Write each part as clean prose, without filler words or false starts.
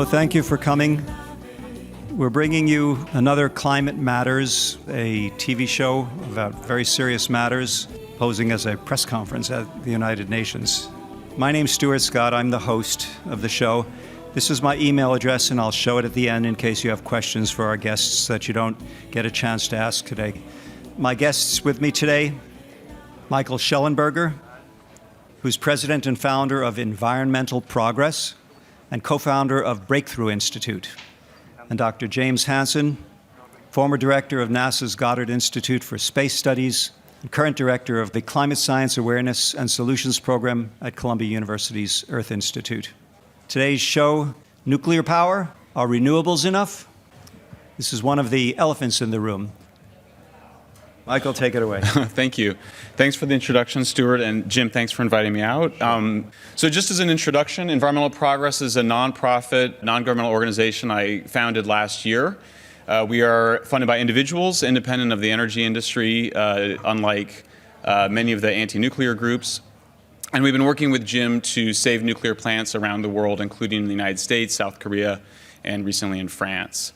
thank you for coming. We're bringing you another Climate Matters, a TV show about very serious matters, posing as a press conference at the United Nations. My name's Stuart Scott. I'm the host of the show. This is my email address, and I'll show it at the end in case you have questions for our guests that you don't get a chance to ask today. My guests with me today, Michael Shellenberger, who's president and founder of Environmental Progress and co-founder of Breakthrough Institute, and Dr. James Hansen, former director of NASA's Goddard Institute for Space Studies and current director of the Climate Science Awareness and Solutions Program at Columbia University's Earth Institute. Today's show, Nuclear Power, are renewables enough? This is one of the elephants in the room. Michael, take it away. Thank you. Thanks for the introduction, Stuart, and Jim, thanks for inviting me out. So just as an introduction, Environmental Progress is a nonprofit, non-governmental organization I founded last year. We are funded by individuals, independent of the energy industry, unlike many of the anti-nuclear groups. And we've been working with Jim to save nuclear plants around the world, including in the United States, South Korea, and recently in France.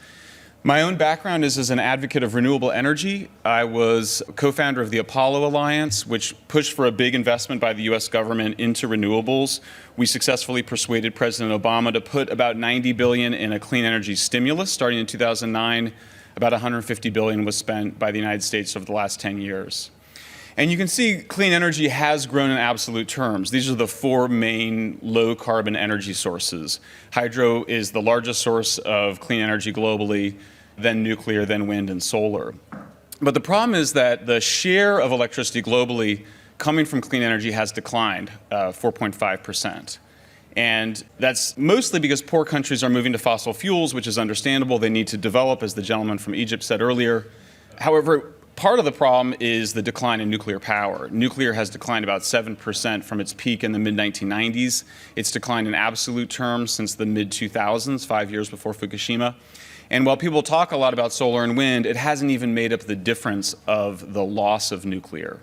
My own background is as an advocate of renewable energy. I was co-founder of the Apollo Alliance, which pushed for a big investment by the US government into renewables. We successfully persuaded President Obama to put about $90 billion in a clean energy stimulus starting in 2009. About $150 billion was spent by the United States over the last 10 years. And you can see clean energy has grown in absolute terms. These are the four main low-carbon energy sources. Hydro is the largest source of clean energy globally, then nuclear, then wind and solar. But the problem is that the share of electricity globally coming from clean energy has declined 4.5%. And that's mostly because poor countries are moving to fossil fuels, which is understandable. They need to develop, as the gentleman from Egypt said earlier. However, part of the problem is the decline in nuclear power. Nuclear has declined about 7% from its peak in the mid-1990s. It's declined in absolute terms since the mid-2000s, 5 years before Fukushima. And while people talk a lot about solar and wind, it hasn't even made up the difference of the loss of nuclear.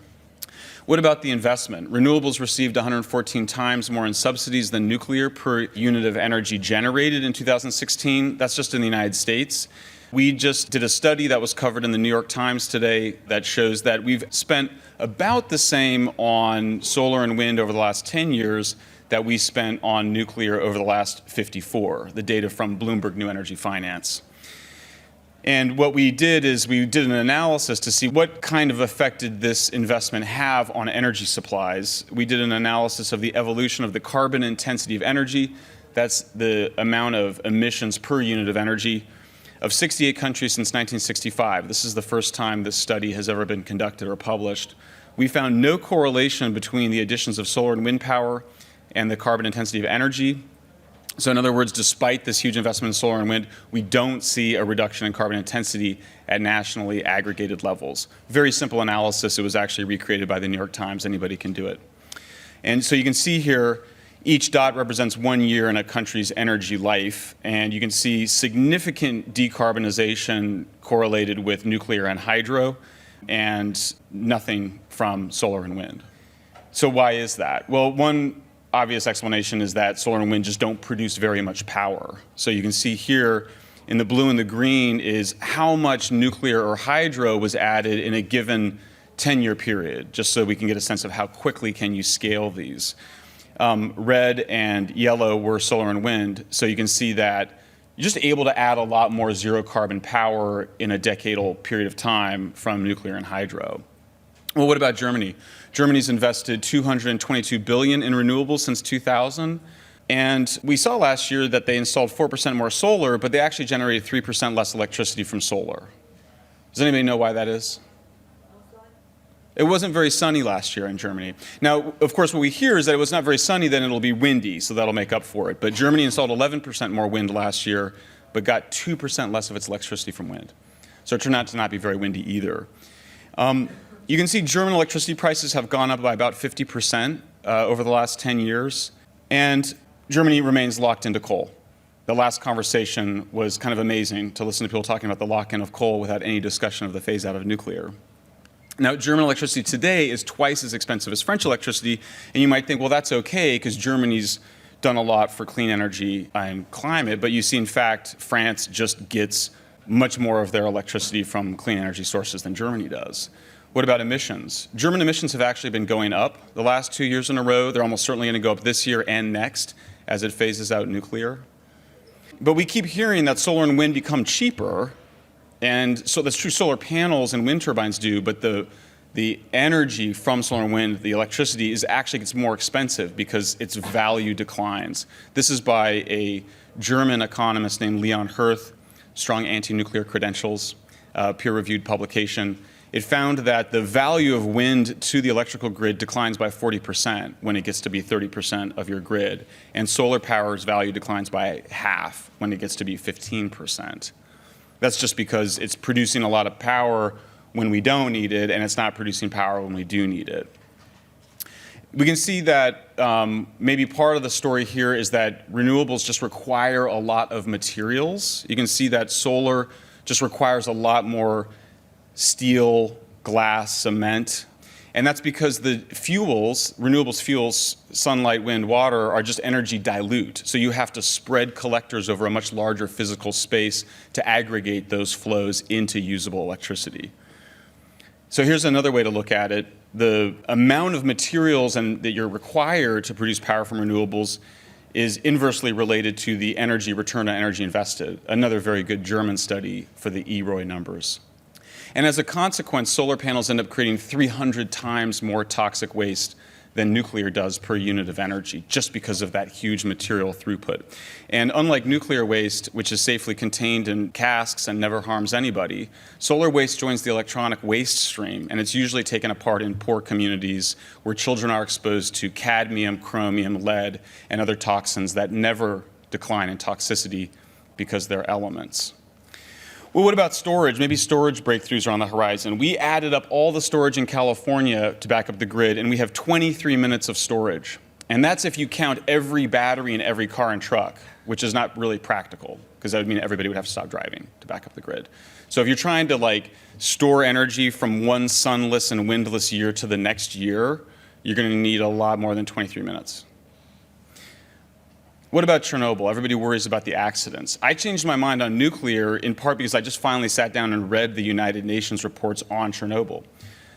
What about the investment? Renewables received 114 times more in subsidies than nuclear per unit of energy generated in 2016. That's just in the United States. We just did a study that was covered in the New York Times today that shows that we've spent about the same on solar and wind over the last 10 years that we spent on nuclear over the last 54, the data from Bloomberg New Energy Finance. And what we did is we did an analysis to see what kind of effect did this investment have on energy supplies. We did an analysis of the evolution of the carbon intensity of energy. That's the amount of emissions per unit of energy of 68 countries since 1965. This is the first time this study has ever been conducted or published. We found no correlation between the additions of solar and wind power and the carbon intensity of energy. So in other words, despite this huge investment in solar and wind, we don't see a reduction in carbon intensity at nationally aggregated levels. Very simple analysis. It was actually recreated by the New York Times. Anybody can do it. And so you can see here, each dot represents 1 year in a country's energy life, and you can see significant decarbonization correlated with nuclear and hydro, and nothing from solar and wind. So why is that? Well, one obvious explanation is that solar and wind just don't produce very much power. So you can see here in the blue and the green is how much nuclear or hydro was added in a given 10-year period, just so we can get a sense of how quickly can you scale these. Red and yellow were solar and wind, so you can see that you're just able to add a lot more zero carbon power in a decadal period of time from nuclear and hydro. Well, what about Germany? Germany's invested $222 billion in renewables since 2000, and we saw last year that they installed 4% more solar, but they actually generated 3% less electricity from solar. Does anybody know why that is? It wasn't very sunny last year in Germany. Now, of course, what we hear is that it was not very sunny, then it'll be windy, so that'll make up for it. But Germany installed 11% more wind last year, but got 2% less of its electricity from wind. So it turned out to not be very windy either. You can see German electricity prices have gone up by about 50% over the last 10 years, and Germany remains locked into coal. The last conversation was kind of amazing to listen to people talking about the lock-in of coal without any discussion of the phase-out of nuclear. Now, German electricity today is twice as expensive as French electricity, and you might think, well, that's okay because Germany's done a lot for clean energy and climate, but you see, in fact, France just gets much more of their electricity from clean energy sources than Germany does. What about emissions? German emissions have actually been going up the last 2 years in a row. They're almost certainly going to go up this year and next as it phases out nuclear. But we keep hearing that solar and wind become cheaper, and so that's true, solar panels and wind turbines do, but the energy from solar and wind, the electricity, actually gets more expensive because its value declines. This is by a German economist named Leon Hirth, strong anti-nuclear credentials, peer-reviewed publication. It found that the value of wind to the electrical grid declines by 40% when it gets to be 30% of your grid, and solar power's value declines by half when it gets to be 15%. That's just because it's producing a lot of power when we don't need it, and it's not producing power when we do need it. We can see that maybe part of the story here is that renewables just require a lot of materials. You can see that solar just requires a lot more steel, glass, cement. And that's because the fuels, renewables fuels, sunlight, wind, water, are just energy dilute. So you have to spread collectors over a much larger physical space to aggregate those flows into usable electricity. So here's another way to look at it. The amount of materials that you're required to produce power from renewables is inversely related to the energy return on energy invested, another very good German study for the EROI numbers. And as a consequence, solar panels end up creating 300 times more toxic waste than nuclear does per unit of energy, just because of that huge material throughput. And unlike nuclear waste, which is safely contained in casks and never harms anybody, solar waste joins the electronic waste stream, and it's usually taken apart in poor communities where children are exposed to cadmium, chromium, lead, and other toxins that never decline in toxicity because they're elements. Well, what about storage? Maybe storage breakthroughs are on the horizon. We added up all the storage in California to back up the grid, and we have 23 minutes of storage. And that's if you count every battery in every car and truck, which is not really practical, because that would mean everybody would have to stop driving to back up the grid. So if you're trying to store energy from one sunless and windless year to the next year, you're going to need a lot more than 23 minutes. What about Chernobyl? Everybody worries about the accidents. I changed my mind on nuclear in part because I just finally sat down and read the United Nations reports on Chernobyl.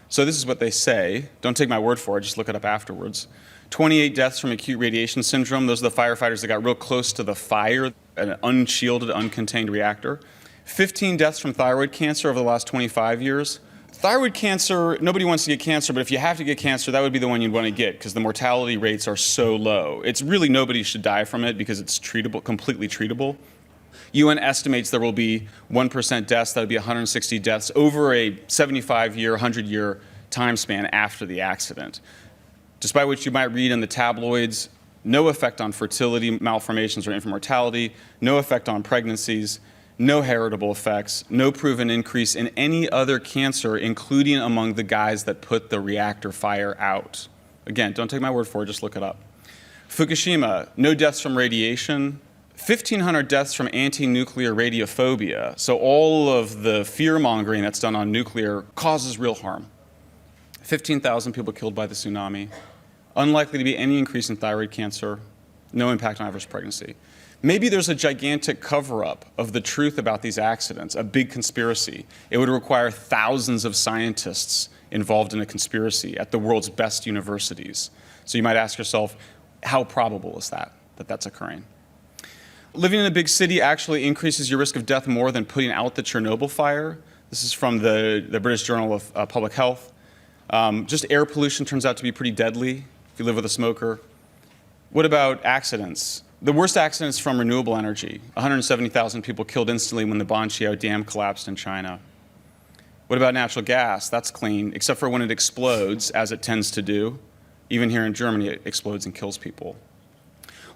So this is what they say. Don't take my word for it, just look it up afterwards. 28 deaths from acute radiation syndrome. Those are the firefighters that got real close to the fire, an unshielded, uncontained reactor. 15 deaths from thyroid cancer over the last 25 years. Thyroid cancer, nobody wants to get cancer, but if you have to get cancer, that would be the one you'd want to get because the mortality rates are so low. It's really nobody should die from it because it's treatable, completely treatable. UN estimates there will be 1% deaths, that would be 160 deaths over a 75-year, 100-year time span after the accident. Despite what you might read in the tabloids, no effect on fertility malformations or infant mortality, no effect on pregnancies, no heritable effects, no proven increase in any other cancer, including among the guys that put the reactor fire out. Again, don't take my word for it, just look it up. Fukushima, no deaths from radiation, 1,500 deaths from anti-nuclear radiophobia. So all of the fear-mongering that's done on nuclear causes real harm. 15,000 people killed by the tsunami. Unlikely to be any increase in thyroid cancer, no impact on average pregnancy. Maybe there's a gigantic cover-up of the truth about these accidents, a big conspiracy. It would require thousands of scientists involved in a conspiracy at the world's best universities. So you might ask yourself, how probable is that that's occurring? Living in a big city actually increases your risk of death more than putting out the Chernobyl fire. This is from the British Journal of Public Health. Just air pollution turns out to be pretty deadly if you live with a smoker. What about accidents? The worst accidents from renewable energy. 170,000 people killed instantly when the Banqiao Dam collapsed in China. What about natural gas? That's clean, except for when it explodes, as it tends to do. Even here in Germany, it explodes and kills people.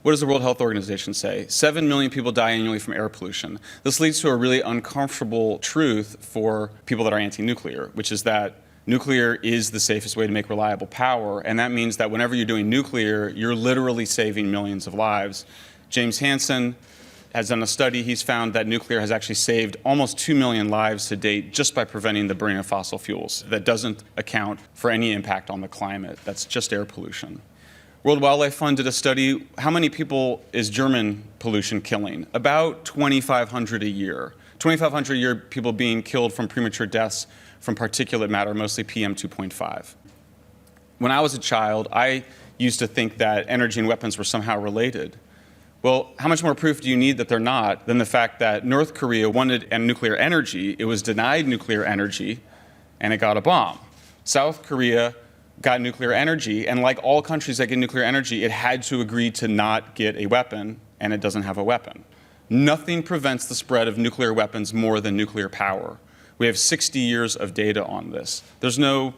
What does the World Health Organization say? 7 million people die annually from air pollution. This leads to a really uncomfortable truth for people that are anti-nuclear, which is that nuclear is the safest way to make reliable power, and that means that whenever you're doing nuclear, you're literally saving millions of lives. James Hansen has done a study. He's found that nuclear has actually saved almost 2 million lives to date just by preventing the burning of fossil fuels. That doesn't account for any impact on the climate. That's just air pollution. World Wildlife Fund did a study. How many people is German pollution killing? About 2,500 a year. 2,500 a year people being killed from premature deaths from particulate matter, mostly PM 2.5. When I was a child, I used to think that energy and weapons were somehow related. Well, how much more proof do you need that they're not than the fact that North Korea wanted nuclear energy, it was denied nuclear energy, and it got a bomb. South Korea got nuclear energy, and like all countries that get nuclear energy, it had to agree to not get a weapon, and it doesn't have a weapon. Nothing prevents the spread of nuclear weapons more than nuclear power. We have 60 years of data on this. There's no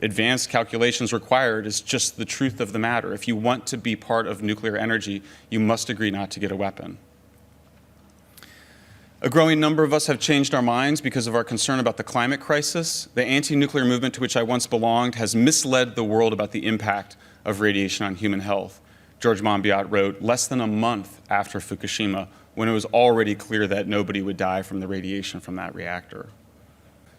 advanced calculations required. It's just the truth of the matter. If you want to be part of nuclear energy, you must agree not to get a weapon. A growing number of us have changed our minds because of our concern about the climate crisis. The anti-nuclear movement to which I once belonged has misled the world about the impact of radiation on human health. George Monbiot wrote less than a month after Fukushima, when it was already clear that nobody would die from the radiation from that reactor.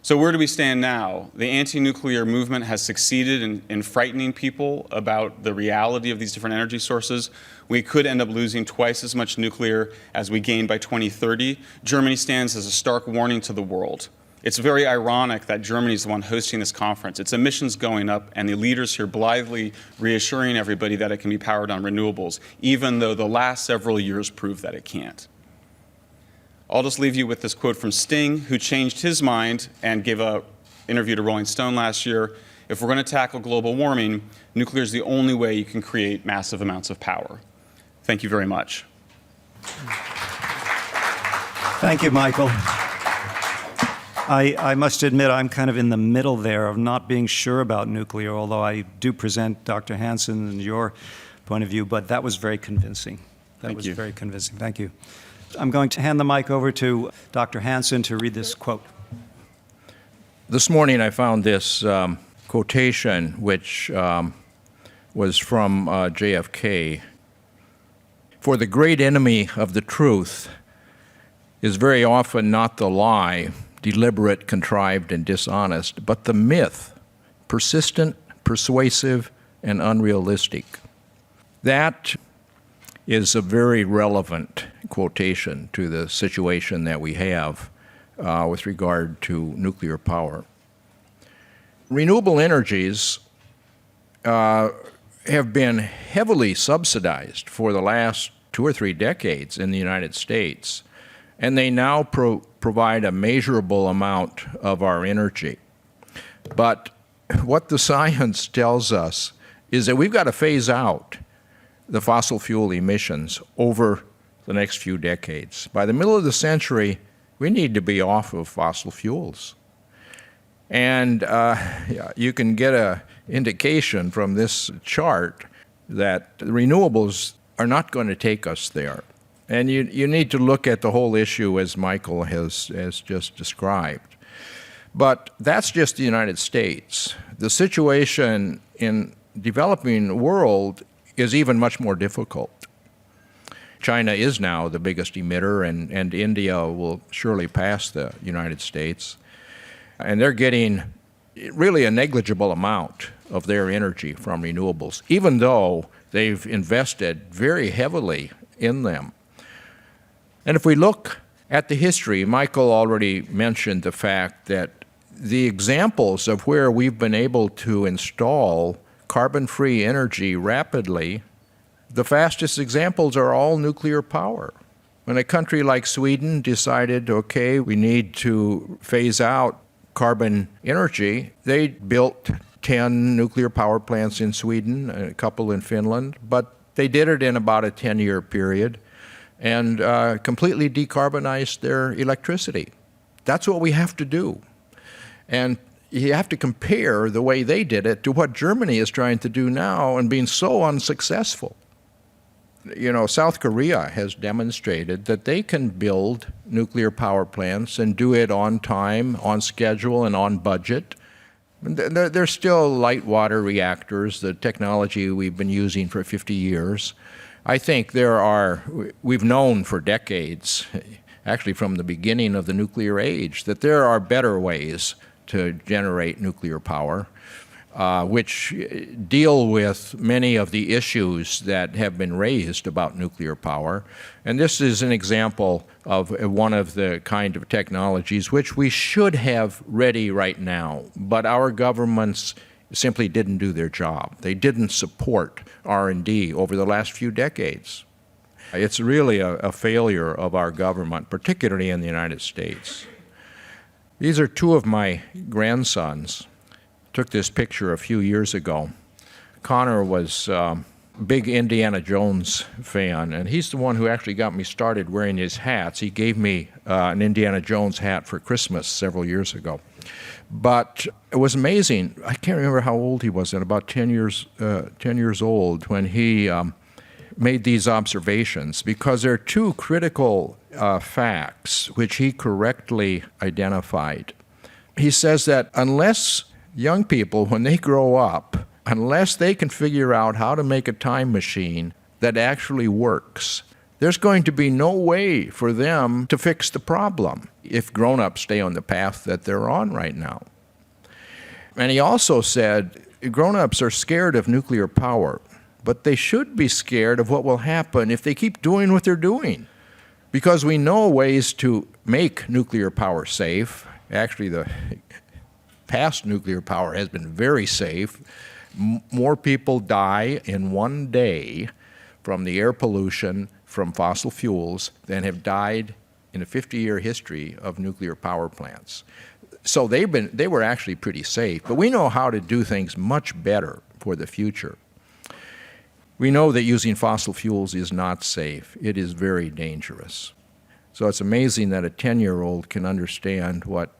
So where do we stand now? The anti-nuclear movement has succeeded in frightening people about the reality of these different energy sources. We could end up losing twice as much nuclear as we gain by 2030. Germany stands as a stark warning to the world. It's very ironic that Germany is the one hosting this conference. Its emissions going up, and the leaders here blithely reassuring everybody that it can be powered on renewables, even though the last several years prove that it can't. I'll just leave you with this quote from Sting, who changed his mind and gave an interview to Rolling Stone last year. If we're going to tackle global warming, nuclear is the only way you can create massive amounts of power. Thank you very much. Thank you, Michael. I must admit I'm kind of in the middle there of not being sure about nuclear, although I do present Dr. Hansen and your point of view, but that was very convincing. That was very convincing. Thank you. I'm going to hand the mic over to Dr. Hansen to read this quote. This morning I found this quotation, which was from JFK. For the great enemy of the truth is very often not the lie, deliberate, contrived, and dishonest, but the myth, persistent, persuasive, and unrealistic. That is a very relevant quotation to the situation that we have with regard to nuclear power. Renewable energies have been heavily subsidized for the last 2 or 3 decades in the United States, and they now provide a measurable amount of our energy. But what the science tells us is that we've got to phase out the fossil fuel emissions over the next few decades. By the middle of the century, we need to be off of fossil fuels. And you can get an indication from this chart that the renewables are not going to take us there. And you need to look at the whole issue as Michael has just described. But that's just the United States. The situation in the developing world is even much more difficult. China is now the biggest emitter, and India will surely pass the United States. And they're getting really a negligible amount of their energy from renewables, even though they've invested very heavily in them. And if we look at the history, Michael already mentioned the fact that the examples of where we've been able to install carbon-free energy rapidly, the fastest examples are all nuclear power. When a country like Sweden decided, okay, we need to phase out carbon energy, they built 10 nuclear power plants in Sweden, a couple in Finland, but they did it in about a 10-year period and completely decarbonized their electricity. That's what we have to do. And you have to compare the way they did it to what Germany is trying to do now and being so unsuccessful. You know, South Korea has demonstrated that they can build nuclear power plants and do it on time, on schedule, and on budget. They're still light water reactors, the technology we've been using for 50 years. I think we've known for decades, actually from the beginning of the nuclear age, that there are better ways to generate nuclear power. which deal with many of the issues that have been raised about nuclear power. And this is an example of one of the kind of technologies which we should have ready right now, but our governments simply didn't do their job. They didn't support R&D over the last few decades. It's really a failure of our government, particularly in the United States. These are two of my grandsons. Took this picture a few years ago. Connor was a big Indiana Jones fan, and he's the one who actually got me started wearing his hats. He gave me an Indiana Jones hat for Christmas several years ago. But it was amazing. I can't remember how old he was then, about 10 years old, when he made these observations, because there are two critical facts which he correctly identified. He says that unless young people, when they grow up, unless they can figure out how to make a time machine that actually works, there's going to be no way for them to fix the problem if grown-ups stay on the path that they're on right now. And he also said grown-ups are scared of nuclear power, but they should be scared of what will happen if they keep doing what they're doing. Because we know ways to make nuclear power safe. Actually, the past nuclear power has been very safe. More people die in one day from the air pollution from fossil fuels than have died in a 50-year history of nuclear power plants. So they were actually pretty safe. But we know how to do things much better for the future. We know that using fossil fuels is not safe. It is very dangerous. So it's amazing that a 10-year-old can understand what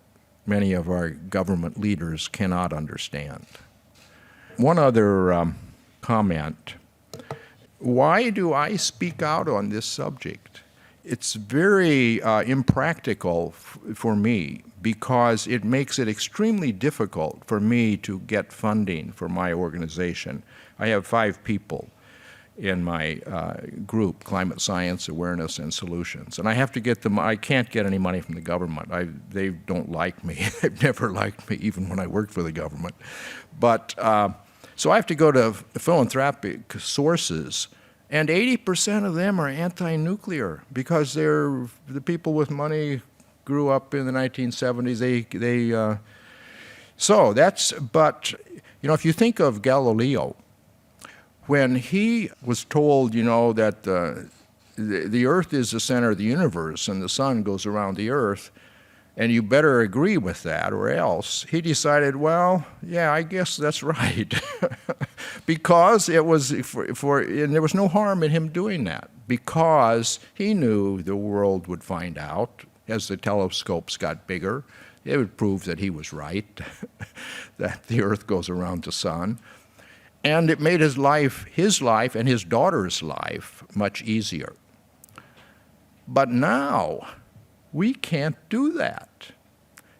many of our government leaders cannot understand. One other comment. Why do I speak out on this subject? It's very impractical for me because it makes it extremely difficult for me to get funding for my organization. I have 5 people in my group, Climate Science, Awareness, and Solutions. And I have to get them, I can't get any money from the government. They don't like me. They've never liked me, even when I worked for the government. But, so I have to go to philanthropic sources, and 80% of them are anti-nuclear because the people with money grew up in the 1970s. But, you know, if you think of Galileo, when he was told, you know, that the Earth is the center of the universe and the sun goes around the Earth, and you better agree with that or else, he decided, well, yeah, I guess that's right. Because it was and there was no harm in him doing that, because he knew the world would find out as the telescopes got bigger. It would prove that he was right, that the Earth goes around the sun. And it made his life and his daughter's life much easier. But now, we can't do that.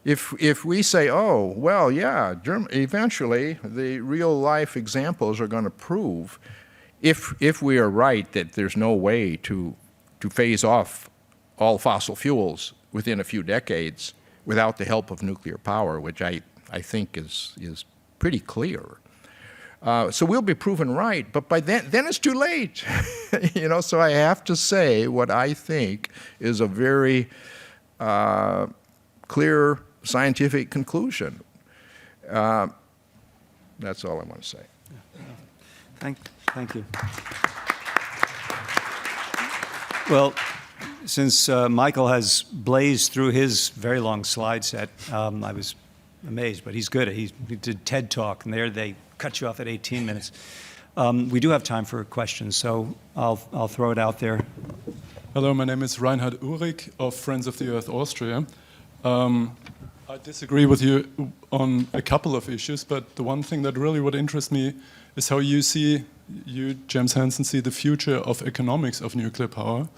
If we say, oh, well, yeah, eventually the real life examples are going to prove, if we are right that there's no way to phase off all fossil fuels within a few decades without the help of nuclear power, which I think is pretty clear. So we'll be proven right, but by then it's too late. You know, so I have to say what I think is a very clear scientific conclusion. That's all I want to say. Thank you. Well, since Michael has blazed through his very long slide set, I was amazed, but he's good. He did TED Talk, and they cut you off at 18 minutes. We do have time for questions, so I'll throw it out there. Hello, my name is Reinhard Uhrig of Friends of the Earth Austria. I disagree with you on a couple of issues, but the one thing that really would interest me is how you, James Hansen, see the future of economics of nuclear power.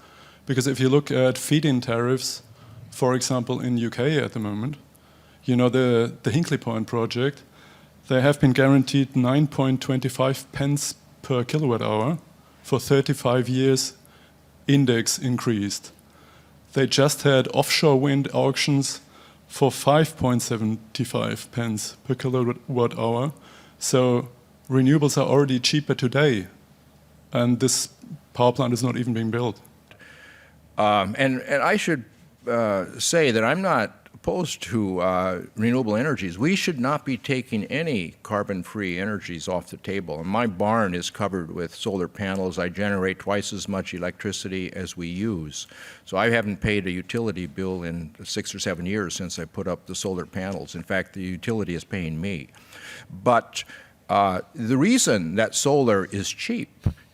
Because if you look at feed-in tariffs, for example, in UK at the moment, you know, the Hinkley Point project, they have been guaranteed 9.25 pence per kilowatt hour for 35 years, index increased. They just had offshore wind auctions for 5.75 pence per kilowatt hour, So renewables are already cheaper today, and this power plant is not even being built. And I should say that I'm not opposed to renewable energies. We should not be taking any carbon-free energies off the table. And my barn is covered with solar panels. I generate twice as much electricity as we use. So I haven't paid a utility bill in 6 or 7 years since I put up the solar panels. In fact, the utility is paying me. But the reason that solar is cheap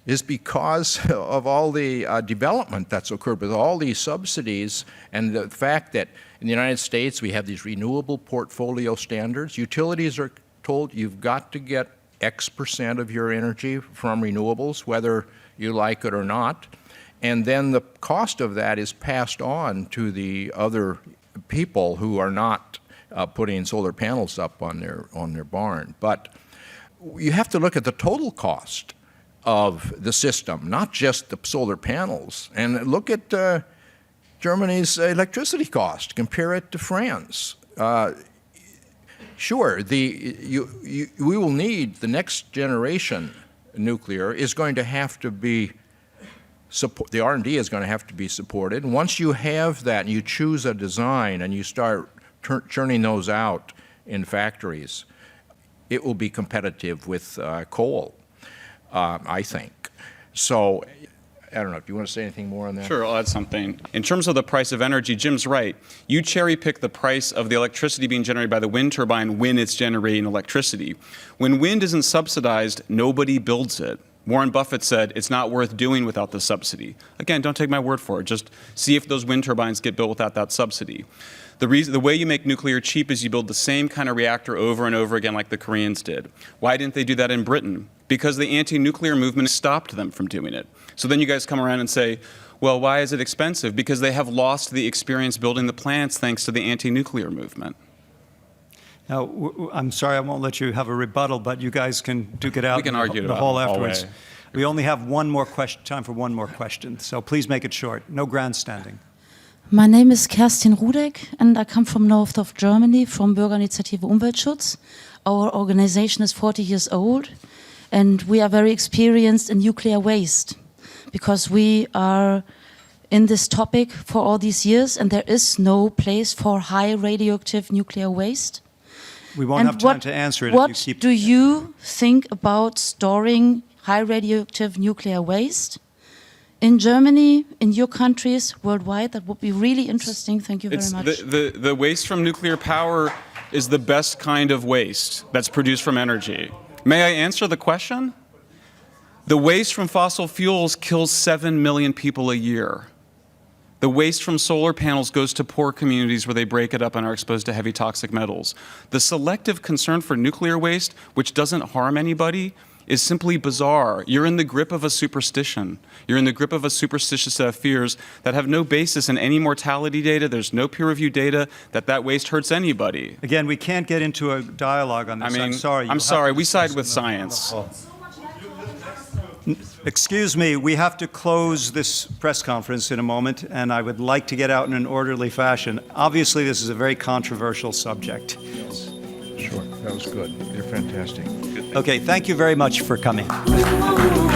is because of all the development that's occurred with all these subsidies and the fact that in the United States we have these renewable portfolio standards. Utilities are told you've got to get X% of your energy from renewables, whether you like it or not. And then the cost of that is passed on to the other people who are not putting solar panels up on their barn. But you have to look at the total cost of the system, not just the solar panels. And look at Germany's electricity cost, compare it to France. Sure, we will need the next generation nuclear is going to have to be the R&D is going to have to be supported. And once you have that and you choose a design and you start churning those out in factories, it will be competitive with coal, I think. So I don't know, do you want to say anything more on that? Sure, I'll add something. In terms of the price of energy, Jim's right. You cherry pick the price of the electricity being generated by the wind turbine when it's generating electricity. When wind isn't subsidized, nobody builds it. Warren Buffett said it's not worth doing without the subsidy. Again, don't take my word for it. Just see if those wind turbines get built without that subsidy. The way you make nuclear cheap is you build the same kind of reactor over and over again like the Koreans did. Why didn't they do that in Britain? Because the anti-nuclear movement stopped them from doing it. So then you guys come around and say, well, why is it expensive? Because they have lost the experience building the plants thanks to the anti-nuclear movement. Now, I'm sorry, I won't let you have a rebuttal, but you guys can duke it out We can argue the it hall out afterwards. hallway. We only have time for one more question, so please make it short. No grandstanding. My name is Kerstin Rudek, and I come from north of Germany, from Bürgerinitiative Umweltschutz. Our organization is 40 years old, and we are very experienced in nuclear waste, because we are in this topic for all these years, and there is no place for high radioactive nuclear waste. We won't have time to answer it if you keep... What do you think about storing high radioactive nuclear waste in Germany, in your countries, worldwide? That would be really interesting. Thank you very much. The waste from nuclear power is the best kind of waste that's produced from energy. May I answer the question? The waste from fossil fuels kills 7 million people a year. The waste from solar panels goes to poor communities where they break it up and are exposed to heavy toxic metals. The selective concern for nuclear waste, which doesn't harm anybody, is simply bizarre. You're in the grip of a superstition. You're in the grip of a superstitious set of fears that have no basis in any mortality data. There's no peer-reviewed data that waste hurts anybody. Again, we can't get into a dialogue on this. I mean, I'm sorry. We side with science. Excuse me, we have to close this press conference in a moment, and I would like to get out in an orderly fashion. Obviously, this is a very controversial subject. Sure, that was good. You're fantastic. Okay, thank you very much for coming. Renewable.